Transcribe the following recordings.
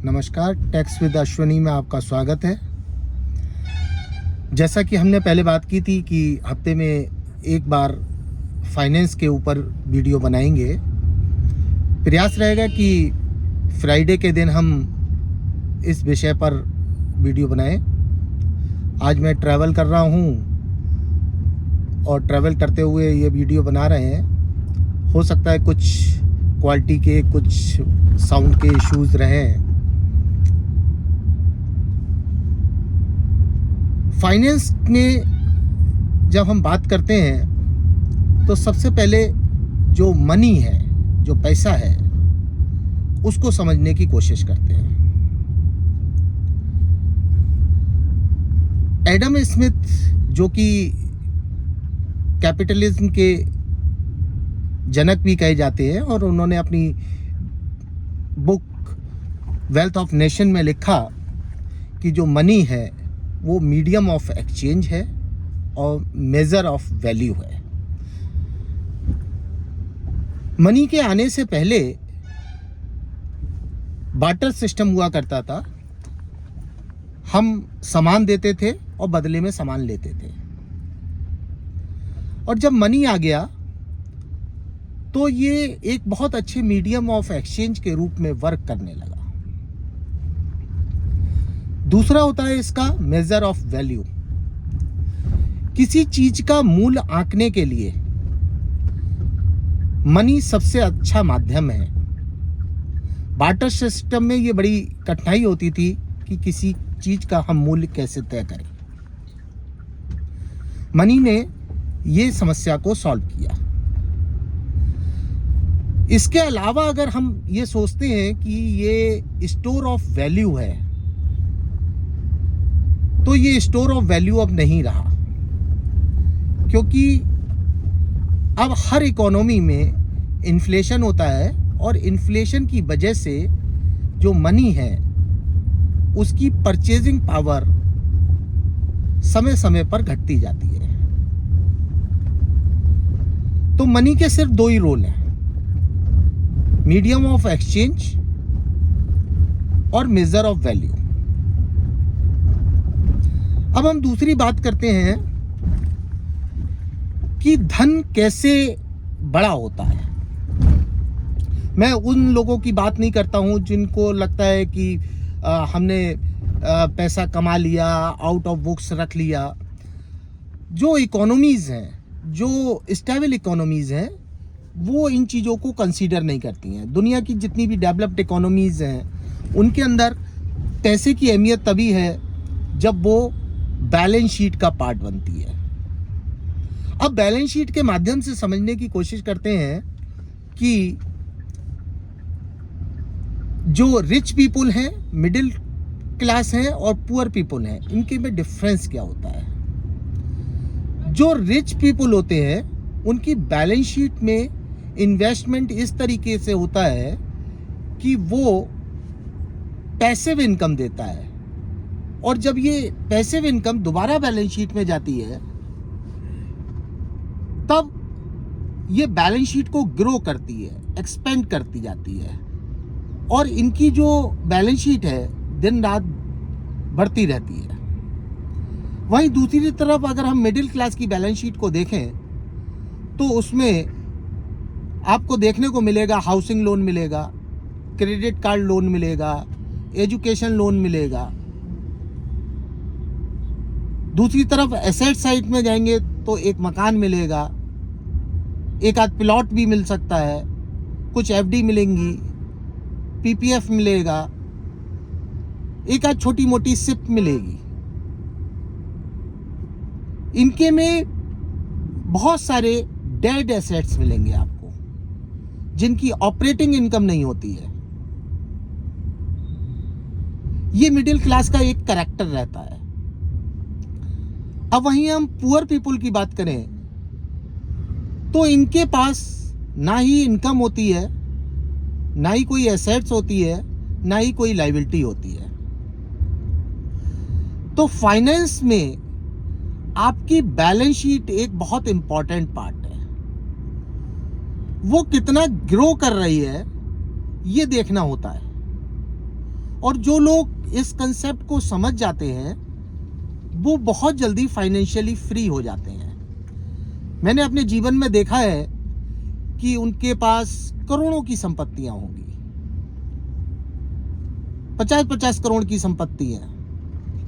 नमस्कार, tax with Ashwani में आपका स्वागत है। जैसा कि हमने पहले बात की थी कि हफ्ते में एक बार फाइनेंस के ऊपर वीडियो बनाएंगे। प्रयास रहेगा कि फ्राइडे के दिन हम इस विषय पर वीडियो बनाएं। आज मैं ट्रैवल कर रहा हूं और ट्रैवल करते हुए ये वीडियो बना रहे हैं। हो सकता है कुछ क्वालिटी के, कुछ साउंड के इश्यूज रहें। फाइनेंस में जब हम बात करते हैं तो सबसे पहले जो मनी है, जो पैसा है, उसको समझने की कोशिश करते हैं। एडम स्मिथ, जो कि कैपिटलिज्म के जनक भी कहे जाते हैं, और उन्होंने अपनी बुक वेल्थ ऑफ नेशन में लिखा कि जो मनी है वो मीडियम ऑफ एक्सचेंज है और मेजर ऑफ वैल्यू है। मनी के आने से पहले बार्टर सिस्टम हुआ करता था। हम सामान देते थे और बदले में सामान लेते थे। और जब मनी आ गया तो ये एक बहुत अच्छे मीडियम ऑफ एक्सचेंज के रूप में वर्क करने लगा। दूसरा होता है इसका मेजर ऑफ वैल्यू। किसी चीज का मूल्य आंकने के लिए मनी सबसे अच्छा माध्यम है। बार्टर सिस्टम में ये बड़ी कठिनाई होती थी कि किसी चीज का हम मूल्य कैसे तय करें। मनी ने ये समस्या को सॉल्व किया। इसके अलावा अगर हम ये सोचते हैं कि ये स्टोर ऑफ वैल्यू है, तो ये स्टोर ऑफ वैल्यू अब नहीं रहा, क्योंकि अब हर इकोनॉमी में इन्फ्लेशन होता है और इन्फ्लेशन की वजह से जो मनी है उसकी परचेजिंग पावर समय समय पर घटती जाती है। तो मनी के सिर्फ दो ही रोल हैं, मीडियम ऑफ एक्सचेंज और मेजर ऑफ वैल्यू। अब हम दूसरी बात करते हैं कि धन कैसे बड़ा होता है। मैं उन लोगों की बात नहीं करता हूं जिनको लगता है कि हमने पैसा कमा लिया, आउट ऑफ बुक्स रख लिया। जो इकोनॉमीज हैं, जो स्टेबल इकोनॉमीज हैं, वो इन चीज़ों को कंसीडर नहीं करती हैं। दुनिया की जितनी भी डेवलप्ड इकोनॉमीज हैं उनके अंदर पैसे की अहमियत तभी है जब वो बैलेंस शीट का पार्ट बनती है। अब बैलेंस शीट के माध्यम से समझने की कोशिश करते हैं कि जो रिच पीपल हैं, मिडिल क्लास हैं और पुअर पीपल हैं, इनके में डिफरेंस क्या होता है। जो रिच पीपल होते हैं उनकी बैलेंस शीट में इन्वेस्टमेंट इस तरीके से होता है कि वो पैसिव इनकम देता है, और जब ये पैसिव इनकम दोबारा बैलेंस शीट में जाती है तब ये बैलेंस शीट को ग्रो करती है, एक्सपेंड करती जाती है, और इनकी जो बैलेंस शीट है दिन रात बढ़ती रहती है। वहीं दूसरी तरफ अगर हम मिडिल क्लास की बैलेंस शीट को देखें तो उसमें आपको देखने को मिलेगा हाउसिंग लोन मिलेगा, क्रेडिट कार्ड लोन मिलेगा, एजुकेशन लोन मिलेगा। दूसरी तरफ एसेट साइड में जाएंगे तो एक मकान मिलेगा, एक आध प्लॉट भी मिल सकता है, कुछ एफडी मिलेंगी, पीपीएफ मिलेगा, एक आध छोटी मोटी सिप मिलेगी। इनके में बहुत सारे डेड एसेट्स मिलेंगे आपको, जिनकी ऑपरेटिंग इनकम नहीं होती है। ये मिडिल क्लास का एक कैरेक्टर रहता है। अब वहीं हम पुअर पीपल की बात करें तो इनके पास ना ही इनकम होती है, ना ही कोई एसेट्स होती है, ना ही कोई लायबिलिटी होती है। तो फाइनेंस में आपकी बैलेंस शीट एक बहुत इंपॉर्टेंट पार्ट है। वो कितना ग्रो कर रही है ये देखना होता है। और जो लोग इस कंसेप्ट को समझ जाते हैं वो बहुत जल्दी फाइनेंशियली फ्री हो जाते हैं। मैंने अपने जीवन में देखा है कि उनके पास करोड़ों की संपत्तियां होंगी, 50-50 करोड़ की संपत्ति है,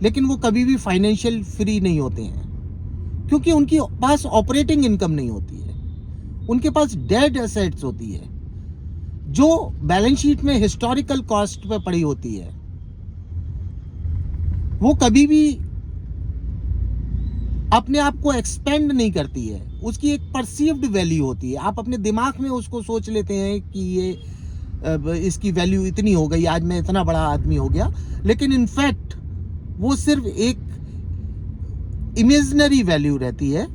लेकिन वो कभी भी फाइनेंशियल फ्री नहीं होते हैं, क्योंकि उनके पास ऑपरेटिंग इनकम नहीं होती है, उनके पास डेड एसेट्स होती है जो बैलेंस शीट में हिस्टोरिकल कॉस्ट पे पड़ी होती है। वो कभी भी अपने आप को एक्सपेंड नहीं करती है, उसकी एक परसीव्ड वैल्यू होती है। आप अपने दिमाग में उसको सोच लेते हैं कि ये इसकी वैल्यू इतनी हो गई, आज मैं इतना बड़ा आदमी हो गया, लेकिन इनफैक्ट वो सिर्फ एक इमेजिनरी वैल्यू रहती है